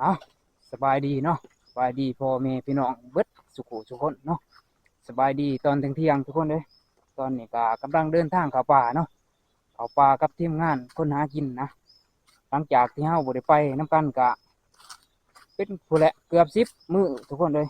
เอาสบายดีเนาะสบายดีพ่อแม่พี่น้องเบิดสุขุทุกคนเนาะสบายดีตอนเที่ยงทุกคนเลยตอนนี้ก็กำลังเดินทางเข้าป่าเนาะเข้าป่ากับทีมงานคนหากินนะหลังจากที่เฮาบ่ได้ไปน้ำกันกะเป็นผู้แหละเกือบ10 มื้อทุกคนเลย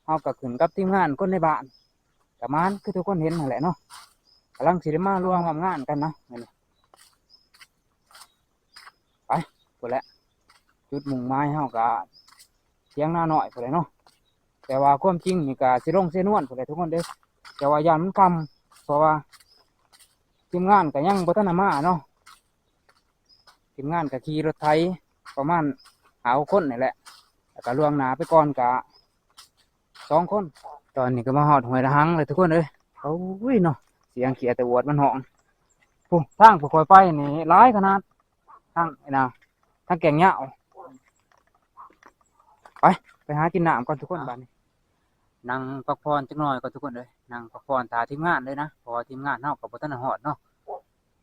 เฮาก็ขึ้นกับทีมงานคนในบ้านประมาณคือทุกคนเห็นนั่นแหละเนาะกำลังสิได้มาร่วมทำงานกันนะนี่ไปผู้แหละจุดมุ่งหมายเฮาก็เที่ยงหน้าหน่อยผู้ใดเนาะ แต่ว่าความจริงนี่ก็สิลงเสนวนผู้ใดทุกคนเด้อแต่ว่ายามมันคำเพราะว่าทีมงานก็ยังบ่ทันได้มาเนาะทีมงานก็ขี่รถไถประมาณ50 คนนี่แหละแล้วก็ล่วงหน้าไปก่อนก็2 คนตอนนี้ก็มาฮอดห้วยละหังเลยทุกคนเอ้ยโอ้ยเนาะเสียงเขียดตะอวดมันห้องปุ๊ทางผู้คอยไปนี่หลายขนาดทางไอ้น่ะทางแก่งเหย้าไปหากินน้ำก่อนทุกคนบัดนี้ นั่งพักผ่อนจักหน่อยก็ทุกคนเลยนั่งพักผ่อนท่าทีมงานเลยนะเพอทีมงานเฮากับบ่ทันได้ฮอดเนาะ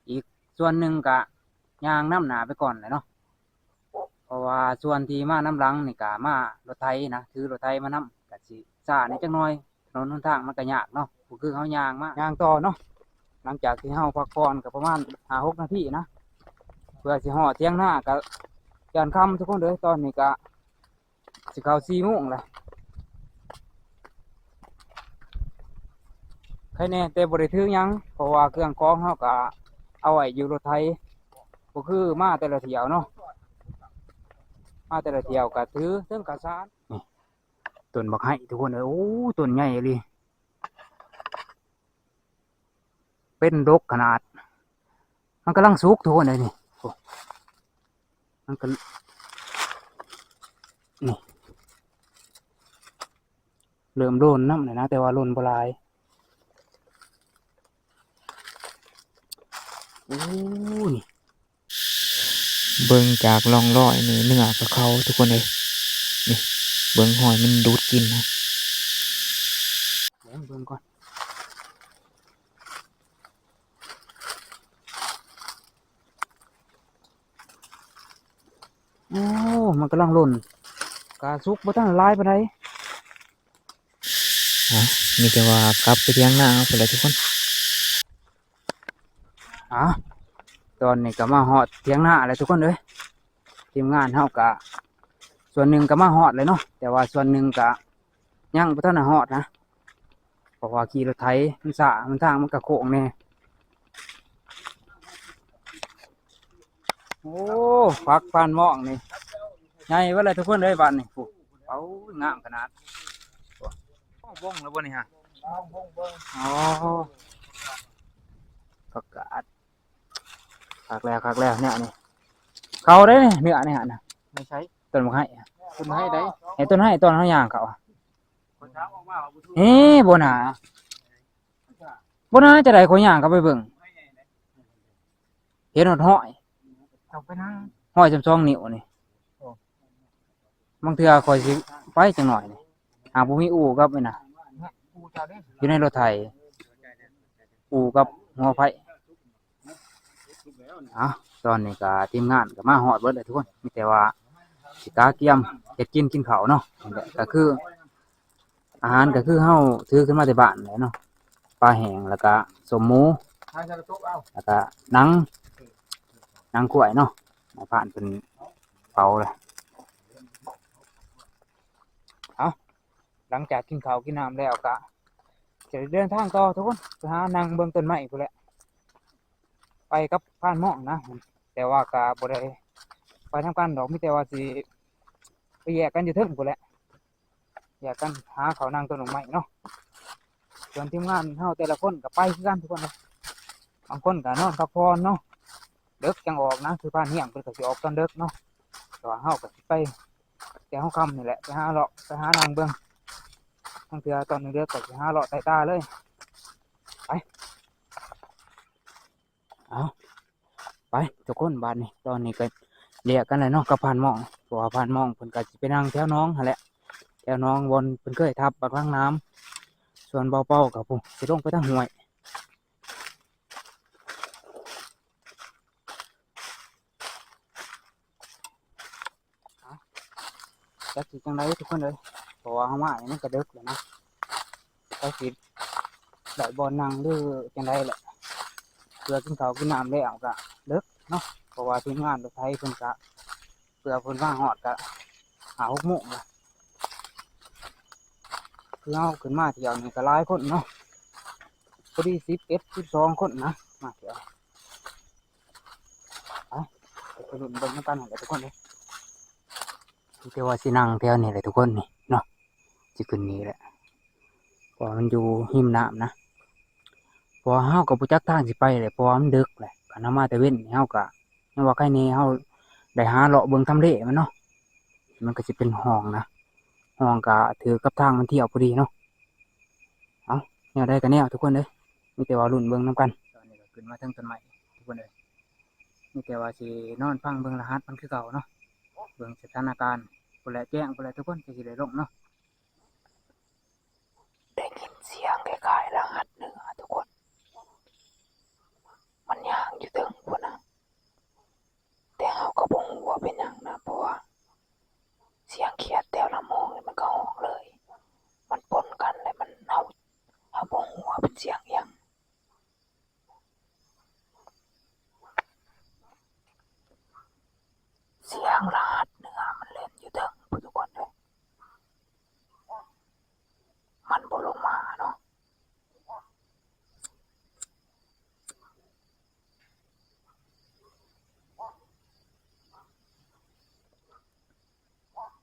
อีกส่วนหนึ่งก็ย่างน้ำหนาไปก่อนเลยเนาะเพราะว่าส่วนที่มาน้ำหลังนี่ก็มารถไถนะถือรถไถมานํก็สิซ่าในจักหน่อยถนนหนทางมันก็ยากเนาะก็คือเฮาย่างมาย่างต่อเนาะหลังจากที่เฮาพักผ่อนก็ประมาณ5-6 นาทีนะเพื่อสิฮอดเที่ยงหน้าก็ย่านค่ำทุกคนเลยตอนนี้ก็สิเข้า4 โมงแล้ว ใครแน่แต่บริถือหยังเพราะว่าเครื่องกรองเขาก็เอาไว้อยู่รถไถก็คือมาแต่ละเที่ยวเนาะมาแต่ละเที่ยวก็ถือเรื่องกระสานนี่ต้นบักไห้ทุกคนเอ้ยโอ้ต้นใหญ่เลยเป็นดกขนาดมันกำลังสุกทุกคนเลยนี่โอ้มันก็นี่เริ่มโดนน้ำเลยนะแต่ว่าโดนบหลายโอ้นี่เบิ่งจากร่องรอยนี่เนื้อกับเขาทุกคนเลยนี่เบิ่งหอยมันดูดกินนะเบิ่งก่อนโอ้มันกำลังหล่นกาซุกบ่ทันละลายปานใดมีแต่ว่ากลับไปเที่ยงหน้าเอาไปเลยทุกคนตอนนี้ก็มาฮอดเที่ยงหน้าอะไรทุกคนเลยทีมงานเฮาก็ส่วนหนึ่งก็มาฮอดเลยเนาะแต่ว่าส่วนหนึ่งก็ยังบ่ทันได้ฮอดนะเพราะว่าขี่รถไถมันสะมันทางมันก็โค้งแน่โอ้ฟักปานหม้องนี่ใหญ่เว่าเลยทุกคนเลยบ้านนี่โอ้เอางามขนาดบ้องแล้วบ่นี่ฮะอ๋อประกาศคักแล้วเนี่ยนี่เขาได้เนี่ยเนื้อเนี่ยฮะนะไม่ใช่ต้นมะไห้ต้นมะไห้ได้เห็นต้นไห้ต้นเขาย่างเขาเอ๊ะบ่น่าจะได้คนย่างเขาไปเบิ่งเห็นหดห้อยห้อย12 นิ้วนี่บางเทื่อคอยสิไปจังหน่อยนี่หาบ่มีอู่กับนี่นะอยู่ในรถไถอู่กับหัวไผตอนนี้ก็ทีมงานก็มาฮอดเบิดเลยทุกคนมีแต่ว่าสิกาเกียมเฮ็ดกินข้าวเนาะนั่นแหละก็คืออาหารก็คือเฮาถือขึ้นมาแต่บ้านแหละเนาะปลาแห้งแล้วก็สมหมูแล้วก็หนังกล้วยเนาะผ่านเป็นเผาเลยหลังจากกินข้าวกินน้ำแล้วก็จะเดินทางต่อทุกคนไปหานางเบิ่งต้นไม้พุ่นแหละไปกับพานหม้องนะแต่ว่าก็บ่ได้ไปทำการดอกมีแต่ว่าสิไปแยกกันอยู่เทิงพุ่นแหละแยกกันหาเขานางต้นไม้เนาะส่วนทีมงานเฮาแต่ละคนก็ไปคือกันทุกคนเลยบางคนก็นอนพักผ่อนเนาะเด็กจังออกนะคือพานเฮียงเพิ่นก็สิออกตอนเด็กเนาะแต่ว่าเฮาก็สิไปแต่เฮาค่ำนี่แหละไปหาเลาะไปหานางเบิ่งบางเทื่อตอนเด็กก็สิหาเลาะใต้ตาเลยไปเอาไปทุกคนบ้านนี้ตอนนี้ก็เรียกกันเลยเนาะกับพานหม้องเพราะว่าพานหม้องเพิ่นก็สิไปนั่งแถวน้องหั่นแหละแถวน้องบนเพิ่นเคยทับบักลังน้ำส่วนเบาเป้ากับผมสิลงไปทางห้วย จักสิจังไดทุกคนเลยเพราะว่าเฮามานี่มันก็ดึกแล้วนะก็สิได้บ่นั่งหรือจังไดแหละเพื่อกินข้าวกินน้ำแล้วก็ดึกเนาะเพราะว่าทีมงานรถไถเพิ่นก็เพื่อเพิ่นมาฮอดก็5-6 โมงละคือเฮาขึ้นมาเที่ยวนี่ก็หลายคนเนาะพอดี11-12 คนนะมาเที่ยวไปลุ้นเบิ่งนำกันนั่นแหละทุกคนเลยแต่ว่าสินั่งแถวนี้แหละทุกคนนี่เนาะสิขึ้นนี้แหละเพราะมันอยู่หิมน้ำนะเพราะเฮาก็บ่จักทางสิไปเลยเพราะว่ามันดึกแหละคันเฮามาแต่เว้นเฮาก็ยังว่าใครแน่เฮาได้หาเลาะเบิ่งทำเลมันเนาะมันก็สิเป็นห้องนะห้องก็ถือกับทางมันเที่ยวพอดีเนาะเอาแนวใดก็แนวทุกคนเลยมีแต่ว่าลุ้นเบิ่งนำกันตอนนี้ก็ขึ้นมาถึงต้นไม้ทุกคนเลยมีแต่ว่าสินอนฟังเบิ่งรหัสมันคือเก่าเนาะเบิ่งสถานการณ์พุ่นแหละแจ้งพุ่นแหละทุกคนก็สิได้ลงเนาะได้ยินเสียงคล้ายๆรหัสเหนือทุกคนมันย่างอยู่ถึงพุ่นน่ะแต่เฮาก็บ่ฮู้ว่าเป็นหยังนะเพราะว่าเสียงเขียดแต่ละโมงนี่มันก็ฮ้องเลยมันปนกันแล้วมันเฮาบ่ฮู้ว่าเป็นเสียงหยังเสียงรหัสเหนือมันเล่นอยู่ถึงพุ่นทุกคนเด้อมันบ่ลงมาเนาะ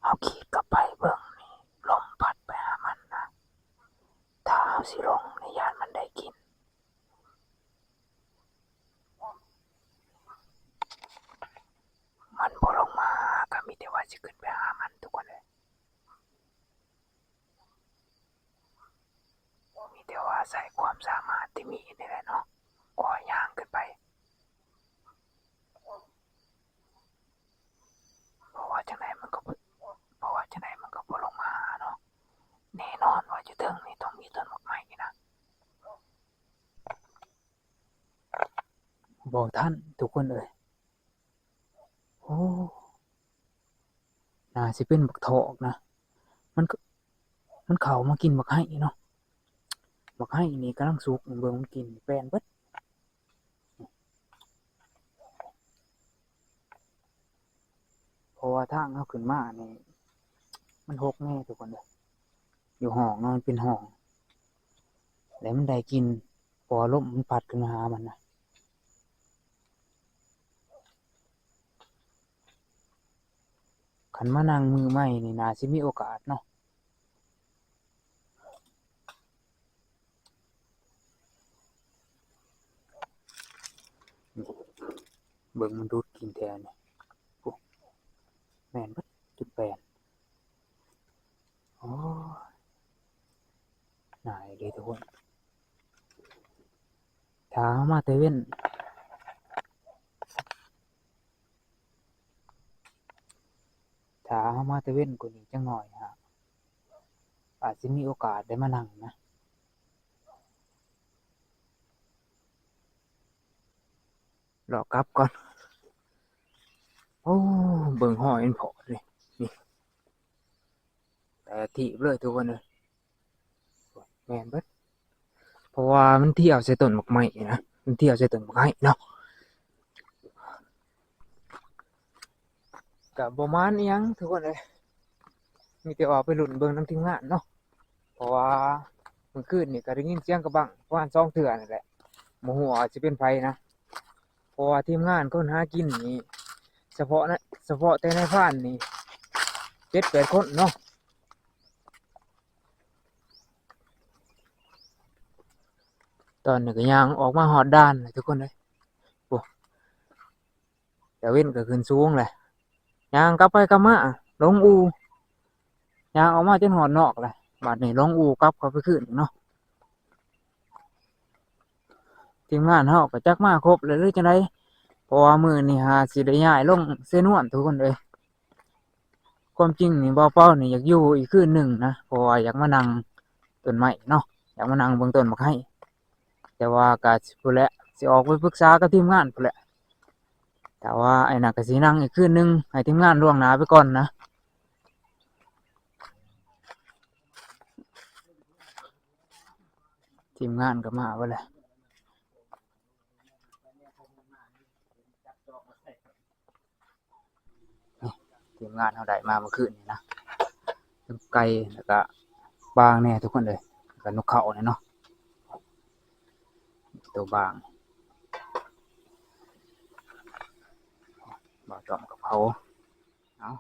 เฮาขี่กลับไปเบิ่งนี่ลมพัดไปหามันนะถ้าเฮาสิลงในยานมันได้กินมันบ่ลงมาก็มีแต่ว่าสิขึ้นไปหามันทุกคนเลยมีแต่ว่าใส่ความสามารถที่มีนี่แหละเนาะกว่าย่างขึ้นไปเพราะว่าจังไดมันก็บ่ลงมาเนาะแน่นอนว่าอยู่เทิงนี่ต้องมีต้นไม้นะบ่ทันทุกคนเอ้ยโอ้น่าสิเป็นบักทอกนะมันก็มันเข้ามากินบักไห้เนาะบักไห้นี่กำลังสุกเบิ่งมันกินแปลนเบิดเพราะว่าทางเฮาขึ้นมานี่มันหกแน่ทุกคนเด้ออยู่ห้องเนาะมันเป็นห้องแล้วมันได้กินพอลมมันพัดขึ้นมาหามันนะคันมานั่งมือใหม่นี่น่าสิมีโอกาสเนาะเบิ่งมันดูดกินแทนนี่โอ้แม่นเบิดจุดแปนโอ้น่าดีทุกคนถ้าเฮามาแต่เว้นถ้าเฮามาแต่เว้นกว่านี้จังหน่อยฮะอาจสิมีโอกาสได้มานั่งนะรอกลับก่อนโอ้เบิ่งห้อยมันเพาะเลยนี่แต่ถีบเลยทุกคนเลยแม่นเบิดเพราะว่ามันเที่ยวใส่ต้นบักไม้นะมันเที่ยวใส่ต้นบักไม้เนาะก็บ่มานอิหยังทุกคนเลยมีแต่ว่าไปลุ้นเบิ่งนำทีมงานเนาะเพราะว่าเมื่อคืนนี่ก็ได้ยินเสียงกระบังประมาณ2 เทื่อนั่นแหละบ่ฮู้ว่าสิเป็นไผนะเพราะว่าทีมงานคนหากินนี่เฉพาะนะเฉพาะแต่ในบ้านนี่7-8 คนเนาะตอนนี้ก็ย่างออกมาฮอดด่านเลยทุกคนเลยโอ้แต่เว้นก็ขึ้นสูงแหละย่างกลับไปกลับมาลงอูย่างออกมาจนฮอดนอกเลยบัดนี้ลงอูกลับเข้าไปขึ้นเนาะทีมงานเฮาก็จักมาครบเลยหรือจังไดเพราะว่ามื้อนี้หาสิได้ย้ายลงเสนวนทุกคนเลยความจริงนี่บ่าวเป้านี่อยากอยู่อีกคืนหนึ่งนะเพราะว่าอยากมานั่งต้นไม้เนาะอยากมานั่งเบิ่งต้นบักไห้แต่ว่าก็พู้นแหละสิออกไปปรึกษากับทีมงานพู้นแหละแต่ว่าไอ้นั่นก็สินั่งอีกคืนหนึ่งให้ทีมงานล่วงหน้าไปก่อนนะ ทีมงานก็มาไว้เลยทีมงานเขาได้มาเมื่อคืนนี่นะทั้งไก่แล้วก็บางเนี่ยทุกคนเลยแล้วก็นกเขาเนี่ยเนาะตัวบางบ่าวจอมกับเขาเอา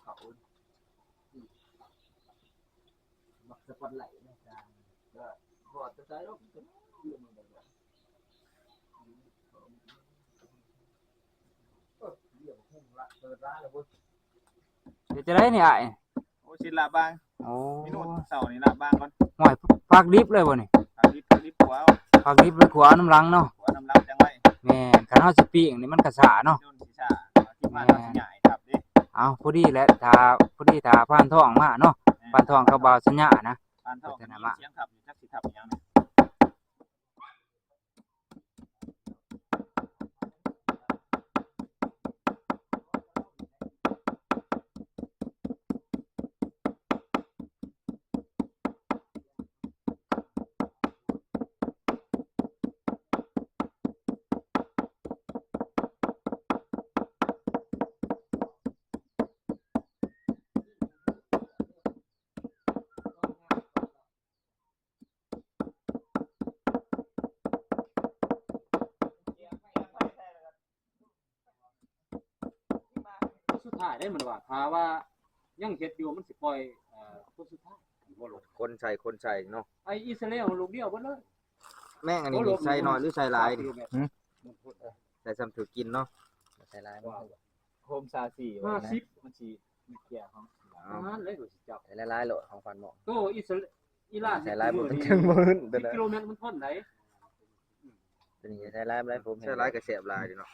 เขาบักสะพัดไหลนะจ๊ะก็พอจะใช้แล้วเดี๋ยวจะได้เนี่ยไอ้ โอ้ชินลาบาง โอ้ มีนู่นเสานี่ลาบางก่อน หอยพักดิบเลยบ่นี่ พักลิบหัว พักดิบไปขวาน้ำลังเนาะ หัวน้ำลังจังไว้ แม่นคันเฮาสิปิ้งนี่มันกระสาเนาะ โดนศีรษะที่มาเราสิใหญ่ครับดิ เอาพอดีแหละพอดีถ้าผ่านท้องมาเนาะผ่านท้องกับบ่าวสัญญานะ ปานเท่ากันเสียงขับอยู่จักสิขับอย่างนี้ สุดท้ายได้มันว่าถ้าว่ายังเฮ็ดอยู่มันสิปล่อยคนสุดท้ายบ่ลง คนใส่เนาะ ไอ้อิสราเอลลูกเดียวเบิดเลย แม่งอันนี้นี่ใส่น้อยหรือใส่หลายดิใส่ซ้ำถือกินเนาะใส่หลายบ่ โฮมซาซี 50 มันสิมีเกียร์ของ ประมาณเลยก็สิจับ ใส่หลายๆโหลดของฟันหมอ โตอิหร่าน ใส่หลายบ่มันถึงบ่ขึ้นตัว 10 นั้น กิโลเมตรมันทนได้ ตัวนี้ใส่หลายผมใส่หลายก็แซ่บหลายดิเนาะ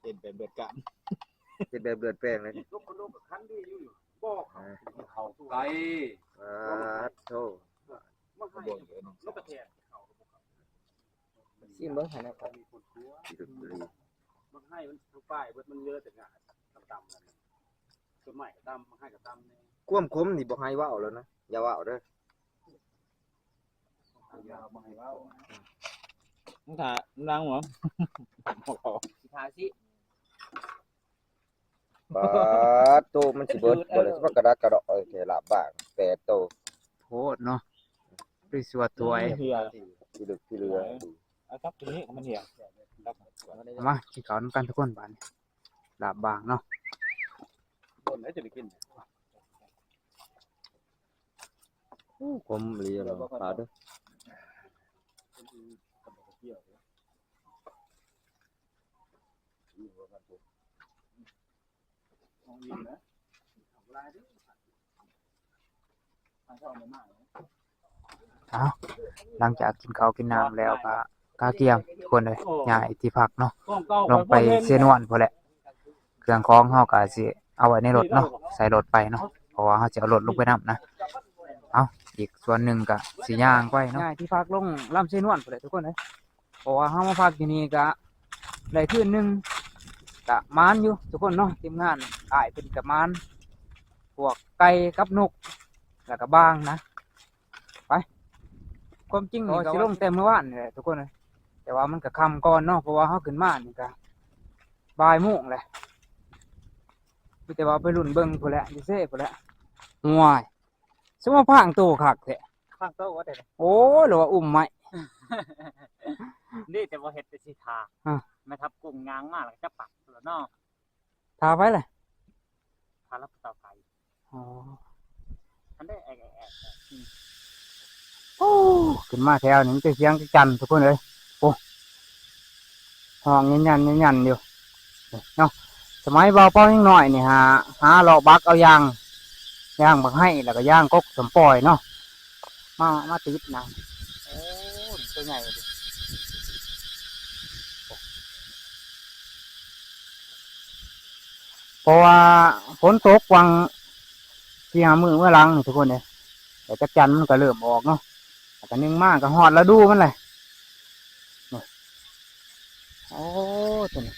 เป็นแบบเบิดกัน เป็นแบบเลือดแป้งเลย ลูกก็คันดีอยู่บอกเขาไกล โธ่ มันให้นกกระแทก ซิมเบิ่งให้นะครับ มันให้มันทั้งป้ายมันเยอะแต่งาต่ำๆนั่นต้นไม้ก็ต่ำมันให้ก็ต่ำนี่ ความคมนี่บ่ให้เว้าแล้วนะอย่าเว้าเด้อ อย่าบ่ให้เว้า มึงถ่าดังเหรอ สิทาสิ ปาดโตมันสิเบิดบ่เลยสิว่ากระดักกระดอกแค่ลาบบาง8โต โพดเนาะไปสวดถวย เหี่ย ที่ลึกที่เรือ เอาครับตัวนี้มันเหี่ย มากินข้าวนำกันทุกคนบัดนี้ลาบบางเนาะ คนไหนจะได้กิน คมเลียเนาะปาดเด้อ หลังจากกินข้าวกินน้ำแล้วก็กาเกียมทุกคนเลยย้ายที่พักเนาะลงไปเซนวนพุ่นแหละเครื่องของเฮาก็สิเอาไว้ในรถเนาะใส่รถไปเนาะเพราะว่าเฮาจะเอารถลงไปนํนะเอาอีกส่วนหนึ่งก็สิย่างไปเนาะย้ายที่พักลงลำเซนวนพุ่นแหละทุกคนเลยเพราะว่าเฮามาพักที่นี่ก็ได้คืนนึงก็มานอยู่ทุกคนเนาะทีมงานอ้ายเพิ่นก็มานพวกไก่กับนกแล้วก็บางนะไปความจริงนี่ก็สิลงแต่เมื่อวานนี่แหละทุกคนเลยแต่ว่ามันก็ค่ำก่อนเนาะเพราะว่าเฮาขึ้นมานี่ก็บ่ายโมงแหละมีแต่ว่าไปรุ่นเบิ่งพุ่นแหละอยู่เซ่พุ่นแหละห่วยสมว่าพางโตคักแท้ ข้างโต๊ะว่าได้ โอ้ยหรือว่าอุ้มไม้ นี่แต่ว่าเฮ็ดแต่สิทาไม่ทับกุ้งยางมากแล้วจะปักแล้วเนาะ ทาไว้เลย ทารับเตาไฟ อ๋อ อันได้แอะ โอ้ขึ้นมาแถวนี้มันจะเสียงจันทร์ทุกคนเลยโอ้ห้องยันอยู่เนาะสมัยเบาเป้ายังน้อยนี่หาหลอกบักเอายางบักให้แล้วก็ย่างกกสมปล่อยเนาะมาติดนะโอ้ตัวใหญ่เลยเพราะว่าฝนตกวังที่หามือเมื่อหลังนี่ทุกคนเลยแต่จักจันมันก็เริ่มออกเนาะแต่นึงมากก็หอดแล้วดูมันเลย โอ้ตัวนี้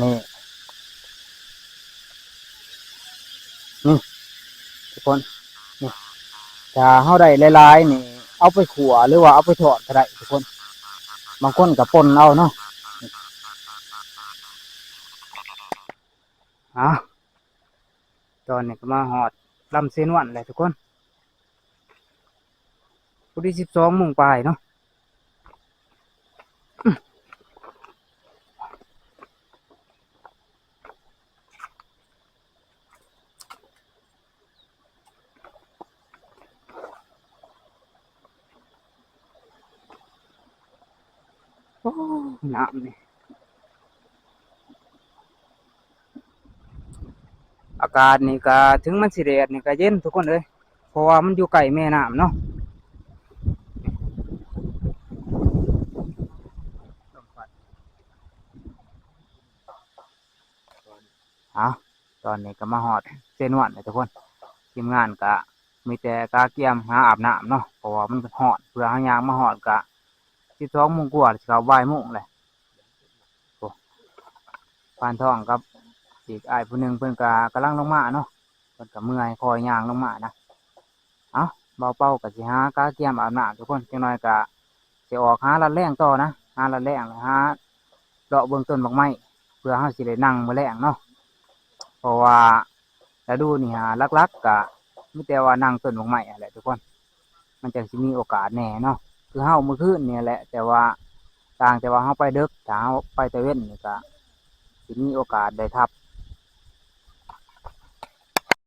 นี่นี่ทุกคนนี่ถ้าเฮาได้หลายๆนี่เอาไปขัวหรือว่าเอาไปทอดก็ได้ทุกคนบางคนก็ป่นเอาเนาะอ่ะตอนนี้ก็มาหอดลำเซนวันเลยทุกคนพุทธิ12 โมงปลายเนาะโอ้น้ำนี่อากาศนี่ก็ถึงมันสิแดดนี่ก็เย็นทุกคนเลยเพราะว่ามันอยู่ใกล้แม่น้ำเนาะเอาตอนนี้ก็มาหอดเซนวันเลยทุกคนทีมงานก็มีแต่กาเกียมหาอาบน้ำเนาะเพราะว่ามันหอดเพื่อหายางมาหอดก็12 โมงกว่าสิเขาบ่ายโมงเลยโอ้ปานทองกับอีกอ้ายผู้หนึงเพิ่นก็กำลังลงมาเนาะเพิ่นก็เมื่อยคอยยางลงมานะเอาเบาเป้าก็สิหากาเกียมอาบน้ำทุกคนจังน้อยก็สิออกหาลัดแรงต่อนะหาลัดแรงแล้วหาเลาะเบื้องต้นบักไม้เพื่อเฮาสิได้นั่งมื้อแรงเนาะเพราะว่าฤดูนี่หาลักๆก็มีแต่ว่านั่งต้นบักไม้นั่นแหละทุกคนมันจังสิมีโอกาสแน่เนาะคือเฮามื้อคืนนี่แหละแต่ว่าต่างแต่ว่าเฮาไปดึกถ้าเฮาไปแต่เว้นนี่ก็สิมีโอกาสได้ทับ